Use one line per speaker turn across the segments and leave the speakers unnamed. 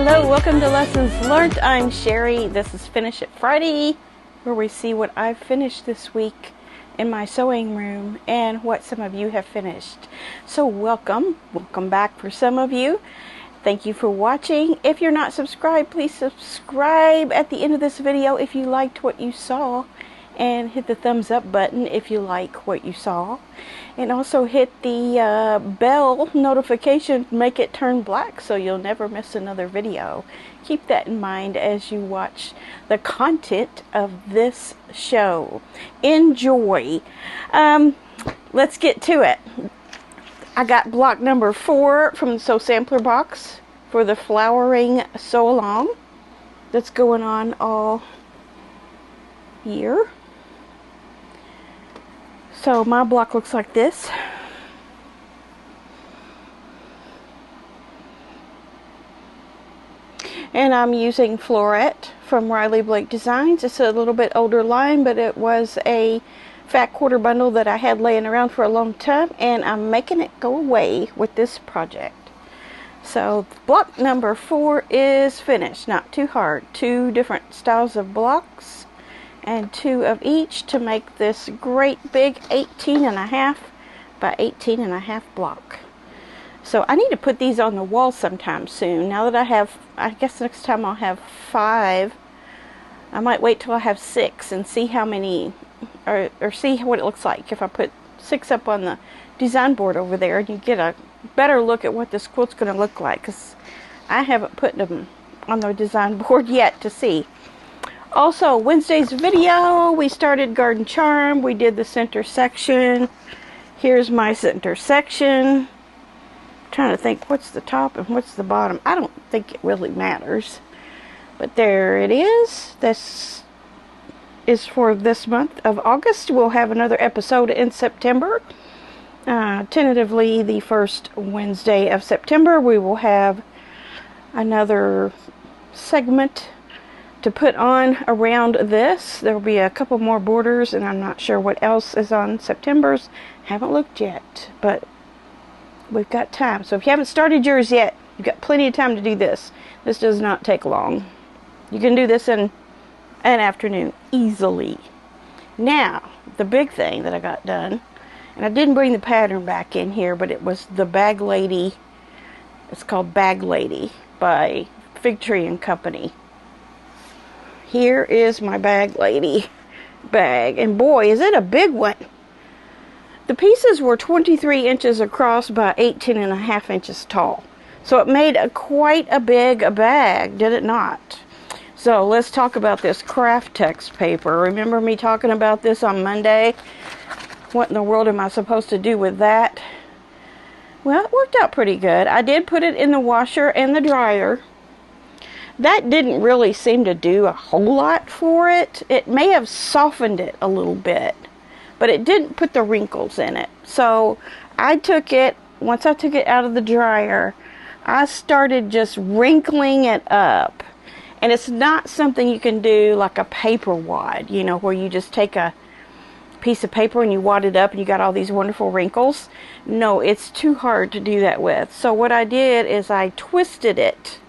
Hello, welcome to Lessons Learnt. I'm Sherry. This is Finish It Friday, where we see what I've finished this week in my sewing room and what some of you have finished. So welcome back for some of you. Thank you for watching. If you're not subscribed, please subscribe at the end of this video if you liked what you saw, and hit the thumbs up button if you like what you saw, and also hit the bell notification, make it turn black so you'll never miss another video. Keep that in mind as you watch the content of this show. Enjoy. Let's get to it. I got block number 4 from the Sew Sampler box for the flowering sew along that's going on all year. So my block looks like this. And I'm using Floret from Riley Blake Designs. It's a little bit older line, but it was a fat quarter bundle that I had laying around for a long time, and I'm making it go away with this project. So block number 4 is finished. Not too hard. 2 different styles of blocks and 2 of each to make this great big 18.5 by 18.5 block. So I need to put these on the wall sometime soon. Now that I have, I guess next time I'll have 5. I might wait till I have 6 and see how many, or see what it looks like if I put 6 up on the design board over there, and you get a better look at what this quilt's going to look like, because I haven't put them on the design board yet to see. Also, Wednesday's video, we started Garden Charm. We did the center section. Here's my center section. I'm trying to think what's the top and what's the bottom. I don't think it really matters. But there it is. This is for this month of August. We'll have another episode in September. Tentatively, the first Wednesday of September, we will have another segment to put on around this. There will be a couple more borders, and I'm not sure what else is on September's. Haven't looked yet, but we've got time. So if you haven't started yours yet, you've got plenty of time to do this. This does not take long. You can do this in an afternoon easily. Now, the big thing that I got done, and I didn't bring the pattern back in here, but it was the Bag Lady. It's called Bag Lady by Fig Tree and Company. Here is my Bag Lady bag, and boy, is it a big one. The pieces were 23 inches across by 18.5 inches tall. So it made quite a big bag, did it not? So let's talk about this craft text paper. Remember me talking about this on Monday? What in the world am I supposed to do with that? Well, it worked out pretty good. I did put it in the washer and the dryer. That didn't really seem to do a whole lot for it. It may have softened it a little bit, but it didn't put the wrinkles in it. So I took it, once I took it out of the dryer, I started just wrinkling it up. And it's not something you can do like a paper wad, you know, where you just take a piece of paper and you wad it up and you got all these wonderful wrinkles. No, it's too hard to do that with. So what I did is I twisted it.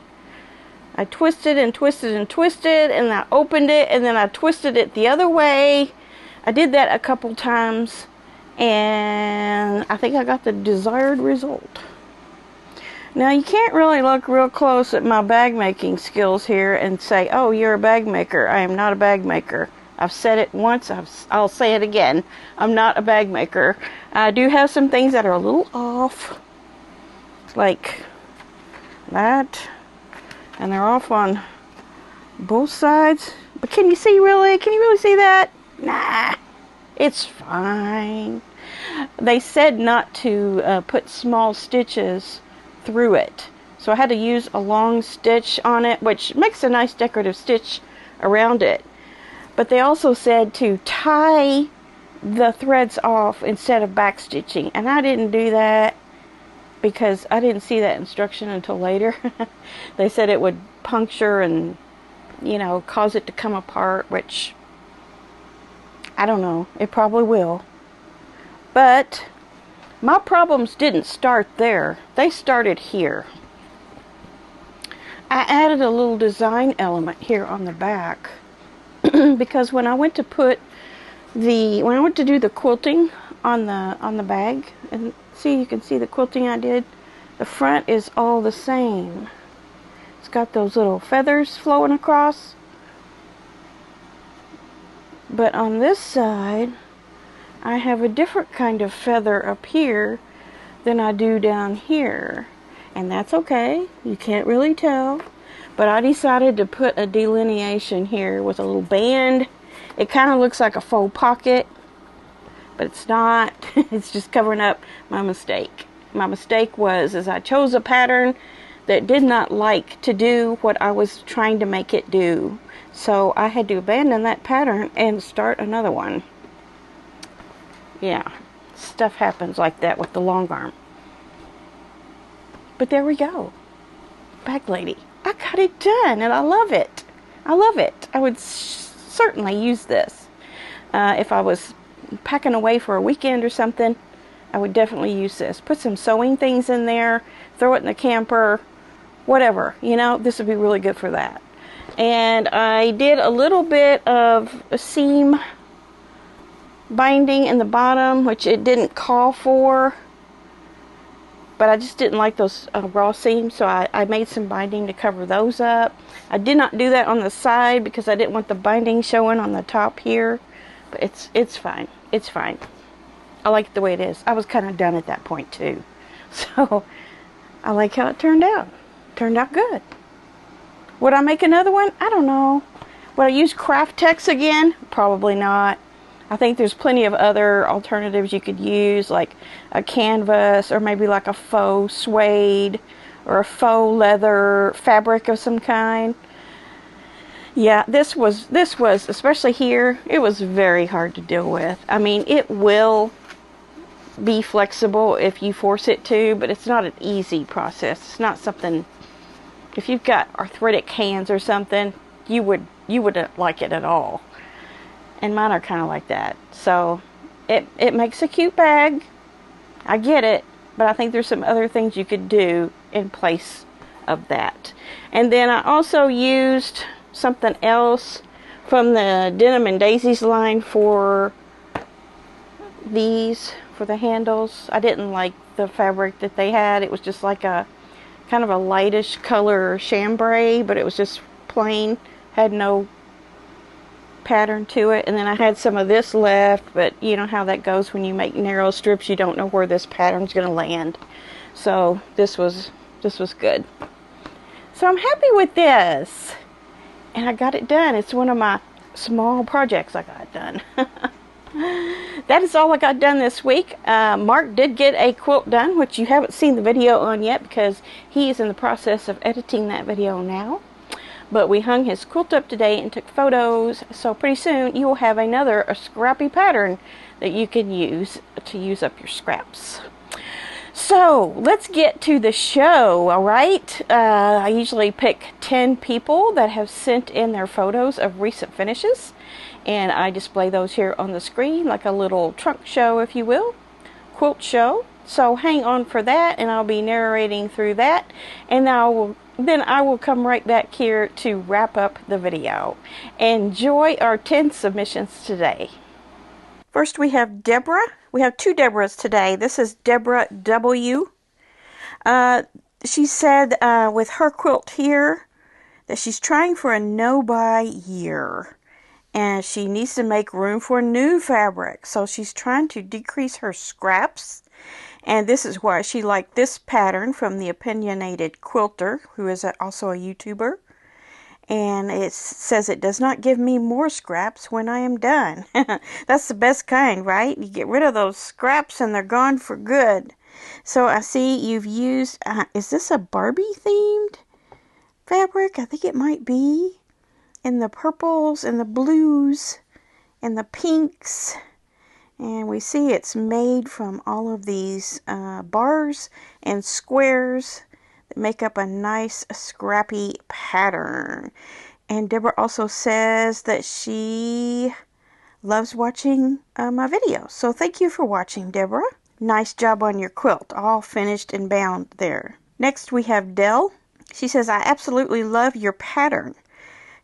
I twisted and twisted and twisted, and I opened it, and then I twisted it the other way. I did that a couple times, and I think I got the desired result. Now, you can't really look real close at my bag making skills here and say, oh, you're a bag maker. I am not a bag maker. I've said it once, I'll say it again. I'm not a bag maker. I do have some things that are a little off, like that. And they're off on both sides. But can you see really? Can you really see that? Nah, it's fine. They said not to put small stitches through it. So I had to use a long stitch on it, which makes a nice decorative stitch around it. But they also said to tie the threads off instead of back stitching. And I didn't do that, because I didn't see that instruction until later. They said it would puncture and, you know, cause it to come apart, which I don't know. It probably will. But my problems didn't start there. They started here. I added a little design element here on the back because when I went to do the quilting on the bag, and see, you can see the quilting I did, the front is all the same. It's got those little feathers flowing across, but on this side I have a different kind of feather up here than I do down here. And that's okay, you can't really tell, but I decided to put a delineation here with a little band. It kind of looks like a faux pocket, but it's not. It's just covering up my mistake. My mistake was I chose a pattern that did not like to do what I was trying to make it do, so I had to abandon that pattern and start another one. Yeah, stuff happens like that with the long arm. But there we go. Bag lady. I got it done and I love it. I love it. I would certainly use this. If I was packing away for a weekend or something, I would definitely use this. Put some sewing things in there, throw it in the camper, whatever. You know, this would be really good for that. And I did a little bit of a seam binding in the bottom, which it didn't call for. But I just didn't like those raw seams, so I made some binding to cover those up. I did not do that on the side because I didn't want the binding showing on the top here. But it's fine. It's fine. I like it the way it is. I was kind of done at that point too. So I like how it turned out. Turned out good. Would I make another one? I don't know. Would I use Craft Tex again? Probably not. I think there's plenty of other alternatives you could use, like a canvas or maybe like a faux suede or a faux leather fabric of some kind. Yeah, this was especially here, it was very hard to deal with. I mean, it will be flexible if you force it to, but it's not an easy process. It's not something, if you've got arthritic hands or something, you wouldn't like it at all. And mine are kind of like that. So it makes a cute bag. I get it. But I think there's some other things you could do in place of that. And then I also used something else from the Denim and Daisies line for these, for the handles. I didn't like the fabric that they had. It was just like a kind of a lightish color chambray, but it was just plain. Had no pattern to it. And then I had some of this left, but you know how that goes when you make narrow strips, you don't know where this pattern's going to land. So this was good. So I'm happy with this, and I got it done. It's one of my small projects I got done. That is all I got done this week. Mark did get a quilt done, which you haven't seen the video on yet because he is in the process of editing that video now. But we hung his quilt up today and took photos, so pretty soon you will have a scrappy pattern that you can use to use up your scraps. So let's get to the show, alright? I usually pick 10 people that have sent in their photos of recent finishes, and I display those here on the screen like a little trunk show, if you will, quilt show. So hang on for that, and I'll be narrating through that, and then I will come right back here to wrap up the video. Enjoy our 10 submissions today. First we have Deborah. We have two Deborahs today. This is Deborah W. She said with her quilt here that she's trying for a no-buy year. And she needs to make room for new fabric. So she's trying to decrease her scraps. And this is why she liked this pattern from the Opinionated Quilter, who is also a YouTuber. And it says it does not give me more scraps when I am done. That's the best kind, right? You get rid of those scraps and they're gone for good. So I see you've used, is this a Barbie themed fabric? I think it might be. In the purples and the blues and the pinks. And we see it's made from all of these bars and squares that make up a nice scrappy pattern. And Deborah also says that she loves watching my videos. So thank you for watching, Deborah. Nice job on your quilt. All finished and bound there. Next we have Dell. She says, I absolutely love your pattern,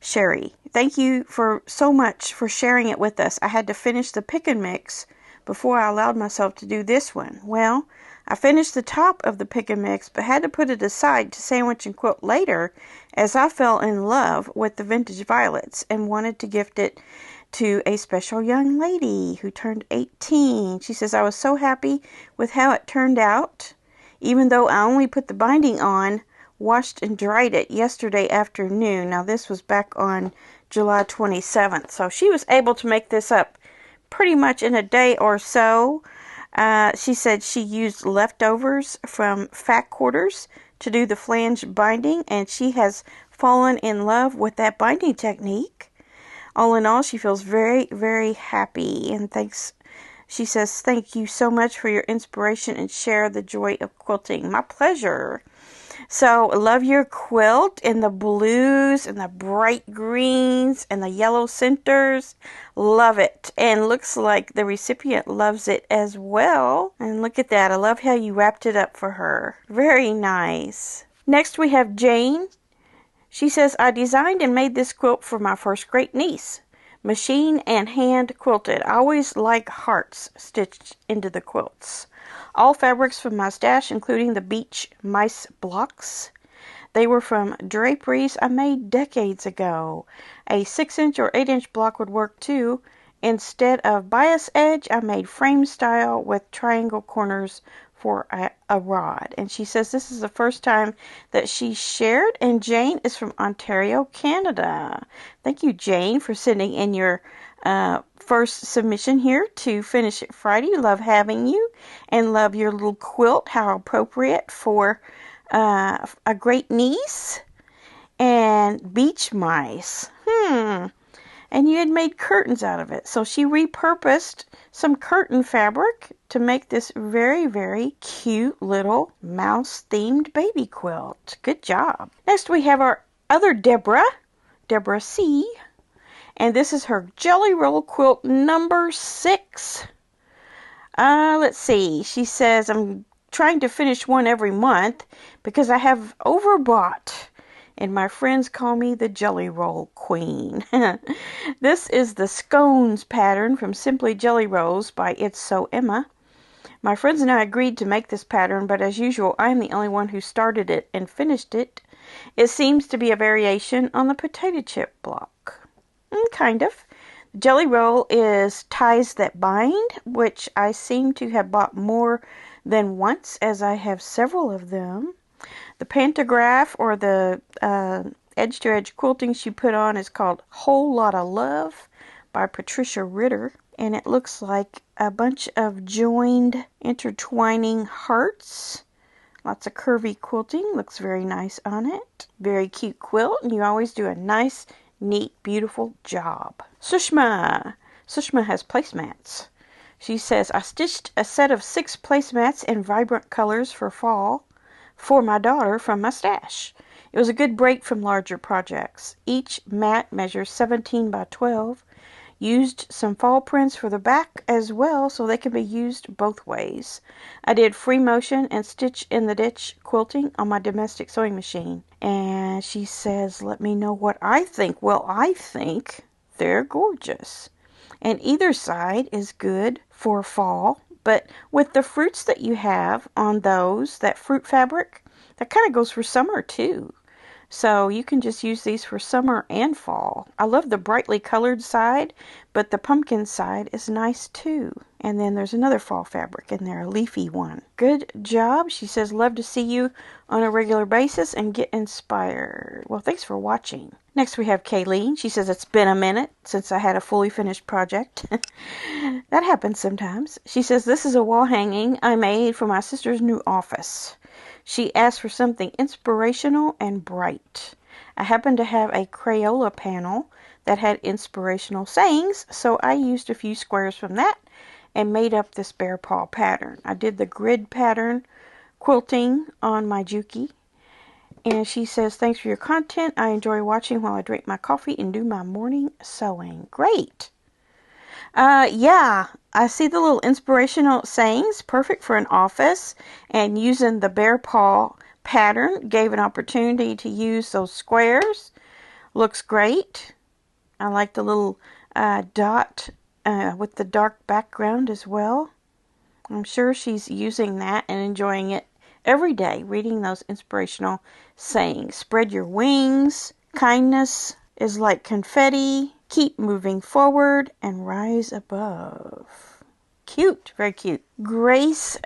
Sherry. Thank you so much for sharing it with us. I had to finish the pick and mix before I allowed myself to do this one. Well, I finished the top of the pick and mix, but had to put it aside to sandwich and quilt later, as I fell in love with the vintage violets and wanted to gift it to a special young lady who turned 18. She says, I was so happy with how it turned out, even though I only put the binding on, washed and dried it yesterday afternoon. Now this was back on July 27th. So she was able to make this up pretty much in a day or so. She said she used leftovers from fat quarters to do the flange binding, and she has fallen in love with that binding technique. All in all, she feels very, very happy, and she says, thank you so much for your inspiration and share the joy of quilting. My pleasure. So, love your quilt in the blues and the bright greens and the yellow centers. Love it. And looks like the recipient loves it as well. And look at that. I love how you wrapped it up for her. Very nice. Next we have Jane. She says, I designed and made this quilt for my first great niece. Machine and hand quilted. I always like hearts stitched into the quilts. All fabrics from my stash, including the beach mice blocks. They were from draperies I made decades ago. A 6-inch or 8-inch block would work too. Instead of bias edge, I made frame style with triangle corners for a rod. And she says this is the first time that she shared, and Jane is from Ontario, Canada. Thank you, Jane, for sending in your first submission here to Finish It Friday. Love having you, and love your little quilt. How appropriate for a great niece. And beach mice. And you had made curtains out of it. So she repurposed some curtain fabric to make this very, very cute little mouse-themed baby quilt. Good job. Next we have our other Deborah C. And this is her Jelly Roll quilt number 6. Let's see. She says, I'm trying to finish one every month because I have overbought. And my friends call me the Jelly Roll Queen. This is the Scones pattern from Simply Jelly Rolls by It's So Emma. My friends and I agreed to make this pattern, but as usual, I'm the only one who started it and finished it. It seems to be a variation on the potato chip block. Kind of. Jelly Roll is ties that bind, which I seem to have bought more than once, as I have several of them. The pantograph, or the edge-to-edge quilting she put on, is called Whole Lotta Love by Patricia Ritter. And it looks like a bunch of joined, intertwining hearts. Lots of curvy quilting. Looks very nice on it. Very cute quilt, and you always do a nice, neat, beautiful job. Sushma has placemats. She says, I stitched a set of 6 placemats in vibrant colors for fall for my daughter from my stash. It was a good break from larger projects. Each mat measures 17 by 12. Used some fall prints for the back as well, so they can be used both ways. I did free motion and stitch in the ditch quilting on my domestic sewing machine. And she says, let me know what I think. Well, I think they're gorgeous. And either side is good for fall. But with the fruits that you have on those, that fruit fabric, that kind of goes for summer too. So you can just use these for summer and fall. I love the brightly colored side, but the pumpkin side is nice too. And then there's another fall fabric in there, a leafy one. Good job. She says, love to see you on a regular basis and get inspired. Well, thanks for watching. Next we have Kayleen. She says, it's been a minute since I had a fully finished project. That happens sometimes. She says, this is a wall hanging I made for my sister's new office. She asked for something inspirational and bright. I happened to have a Crayola panel that had inspirational sayings, so I used a few squares from that and made up this bear paw pattern. I did the grid pattern quilting on my Juki. And she says, thanks for your content. I enjoy watching while I drink my coffee and do my morning sewing. Great. Yeah, I see the little inspirational sayings. Perfect for an office. And using the bear paw pattern. Gave an opportunity to use those squares. Looks great. I like the little dot with the dark background as well. I'm sure she's using that and enjoying it every day, reading those inspirational sayings. Spread your wings. Kindness is like confetti. Keep moving forward and rise above. Cute. Very cute. Grace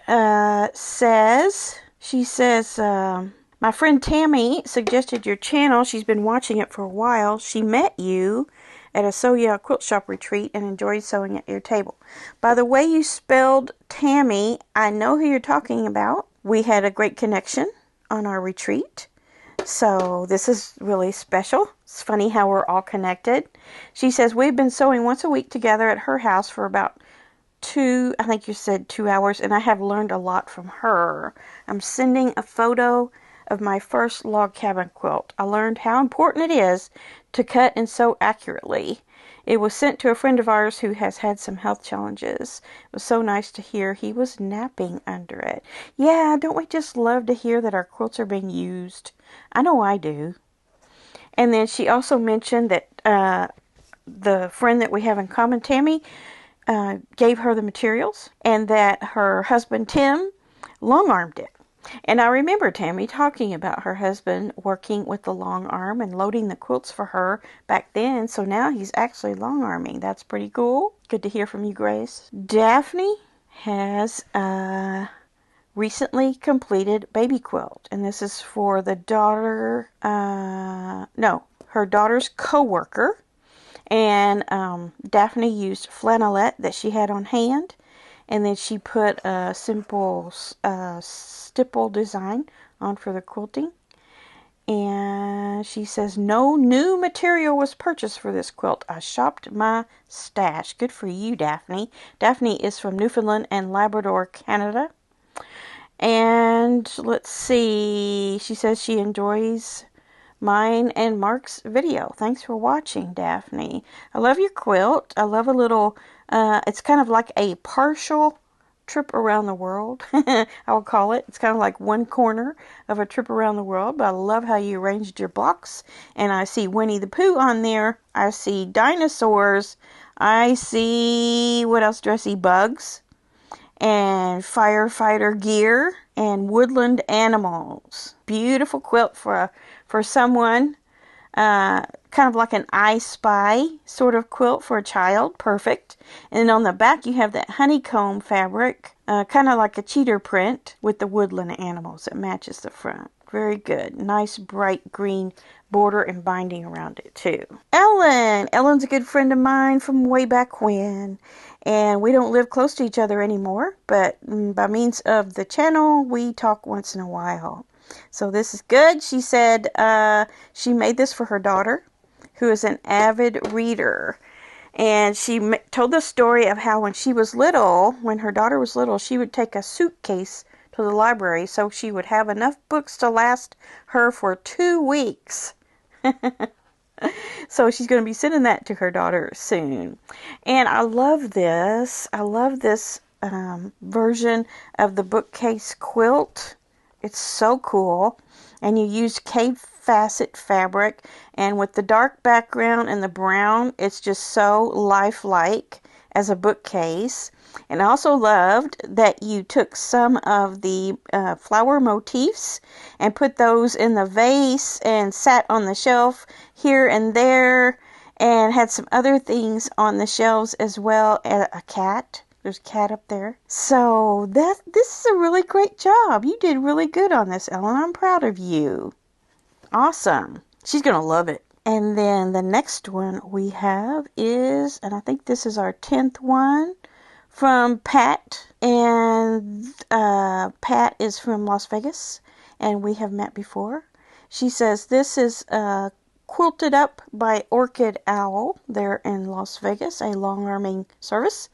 she says, my friend Tammy suggested your channel. She's been watching it for a while. She met you at a Sew Yeah Quilt Shop retreat and enjoyed sewing at your table. By the way you spelled Tammy, I know who you're talking about. We had a great connection on our retreat. So this is really special. It's funny how we're all connected. She says, we've been sewing once a week together at her house for about 2 hours, and I have learned a lot from her. I'm sending a photo of my first log cabin quilt. I learned how important it is to cut and sew accurately. It was sent to a friend of ours who has had some health challenges. It was so nice to hear he was napping under it. Yeah, don't we just love to hear that our quilts are being used? I know I do. And then she also mentioned that the friend that we have in common, Tammy, gave her the materials, and that her husband, Tim, long-armed it. And I remember Tammy talking about her husband working with the long arm and loading the quilts for her back then. So now he's actually long arming. That's pretty cool. Good to hear from you, Grace. Daphne has a recently completed baby quilt. And this is for the daughter, her daughter's co-worker. And Daphne used flannelette that she had on hand. And then she put a simple stipple design on for the quilting. And she says, no new material was purchased for this quilt. I shopped my stash. Good for you, Daphne. Daphne is from Newfoundland and Labrador, Canada. And let's see. She says she enjoys mine and Mark's video. Thanks for watching, Daphne. I love your quilt. I love a little, it's kind of like a partial trip around the world. I will call it. It's kind of like one corner of a trip around the world, but I love how you arranged your blocks. And I see Winnie the Pooh on there. I see dinosaurs. I see, what else do I see? Bugs and firefighter gear and woodland animals. Beautiful quilt for someone, kind of like an I Spy sort of quilt for a child. Perfect. And on the back you have that honeycomb fabric, kind of like a cheater print with the woodland animals that matches the front. Very good. Nice bright green border and binding around it too. Ellen's a good friend of mine from way back when. And we don't live close to each other anymore, but by means of the channel, we talk once in a while. So this is good. She said she made this for her daughter, who is an avid reader. And she told the story of how when she was little, when her daughter was little, she would take a suitcase to the library so she would have enough books to last her for 2 weeks. So she's going to be sending that to her daughter soon. And I love this. I love this version of the bookcase quilt. It's so cool. And you use cave facet fabric. And with the dark background and the brown, it's just so lifelike as a bookcase. And I also loved that you took some of the flower motifs and put those in the vase and sat on the shelf here and there, and had some other things on the shelves as well. A cat. There's a cat up there. So this is a really great job. You did really good on this, Ellen. I'm proud of you. Awesome. She's going to love it. And then the next one we have is, and I think this is our 10th one, from Pat. And Pat is from Las Vegas, and we have met before. She says this is quilted up by Orchid Owl there in Las Vegas, a long arming service.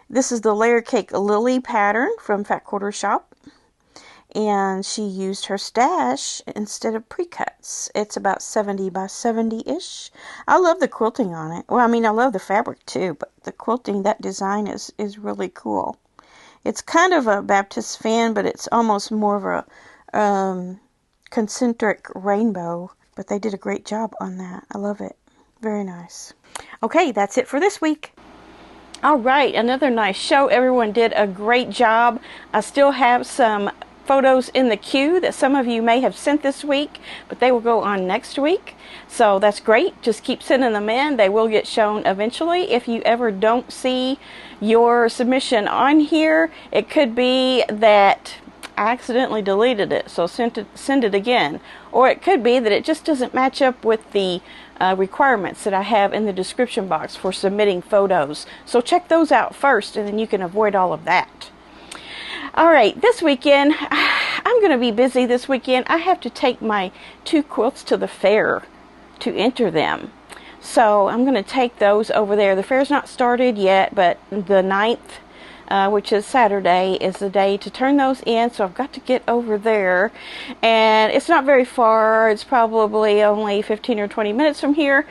This is the layer cake lily pattern from Fat Quarter Shop. And she used her stash instead of pre-cuts. It's about 70 by 70-ish. I love the quilting on it. Well, I mean, I love the fabric too, but the quilting, that design is really cool. It's kind of a Baptist fan, but it's almost more of a concentric rainbow. But they did a great job on that. I love it. Very nice. Okay, that's it for this week. All right, another nice show. Everyone did a great job. I still have some photos in the queue that some of you may have sent this week, but they will go on next week. So that's great. Just keep sending them in. They will get shown eventually. If you ever don't see your submission on here, it could be that I accidentally deleted it, so send it again. Or it could be that it just doesn't match up with the requirements that I have in the description box for submitting photos. So check those out first, and then you can avoid all of that. All right, this weekend, I'm going to be busy this weekend. I have to take my 2 quilts to the fair to enter them. So I'm going to take those over there. The fair's not started yet, but the 9th, which is Saturday, is the day to turn those in. So I've got to get over there. And it's not very far. It's probably only 15 or 20 minutes from here.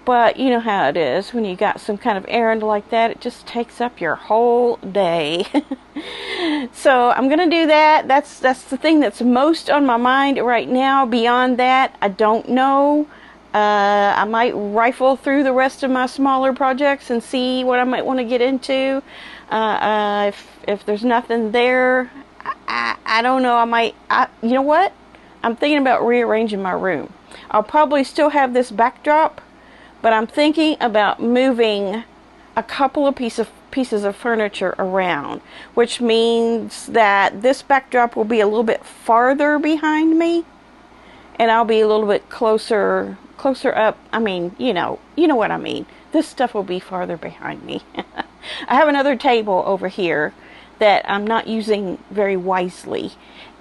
But you know how it is when you got some kind of errand like that. It just takes up your whole day. So I'm going to do that. That's the thing that's most on my mind right now. Beyond that, I don't know. I might rifle through the rest of my smaller projects and see what I might want to get into. If there's nothing there, I don't know. You know what? I'm thinking about rearranging my room. I'll probably still have this backdrop, but I'm thinking about moving a couple of pieces of furniture around, which means that this backdrop will be a little bit farther behind me, and I'll be a little bit closer up. I mean, you know what I mean. This stuff will be farther behind me. I have another table over here that I'm not using very wisely,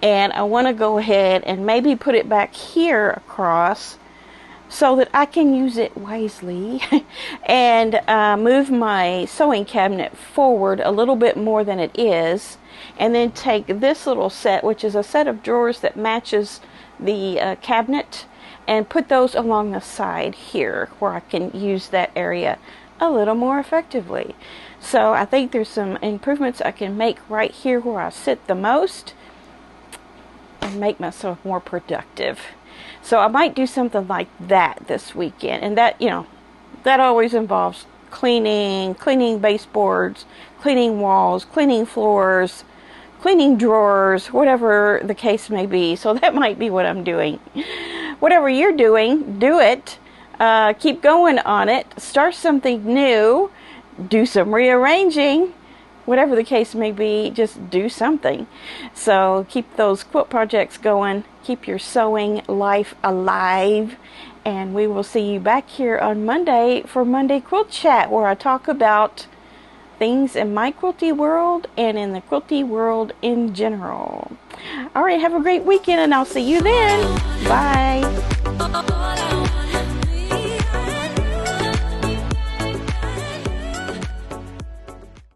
and I want to go ahead and maybe put it back here across so that I can use it wisely and move my sewing cabinet forward a little bit more than it is, and then take this little set, which is a set of drawers that matches the cabinet, and put those along the side here where I can use that area a little more effectively. So I think there's some improvements I can make right here where I sit the most and make myself more productive. So I might do something like that this weekend, and that, that always involves cleaning baseboards, cleaning walls, cleaning floors, cleaning drawers, whatever the case may be. So that might be what I'm doing. Whatever you're doing, do it. Keep going on it. Start something new. Do some rearranging. Whatever the case may be, just do something. So keep those quilt projects going. Keep your sewing life alive. And we will see you back here on Monday for Monday Quilt Chat, where I talk about things in my quilty world and in the quilty world in general. All right, have a great weekend, and I'll see you then. Bye.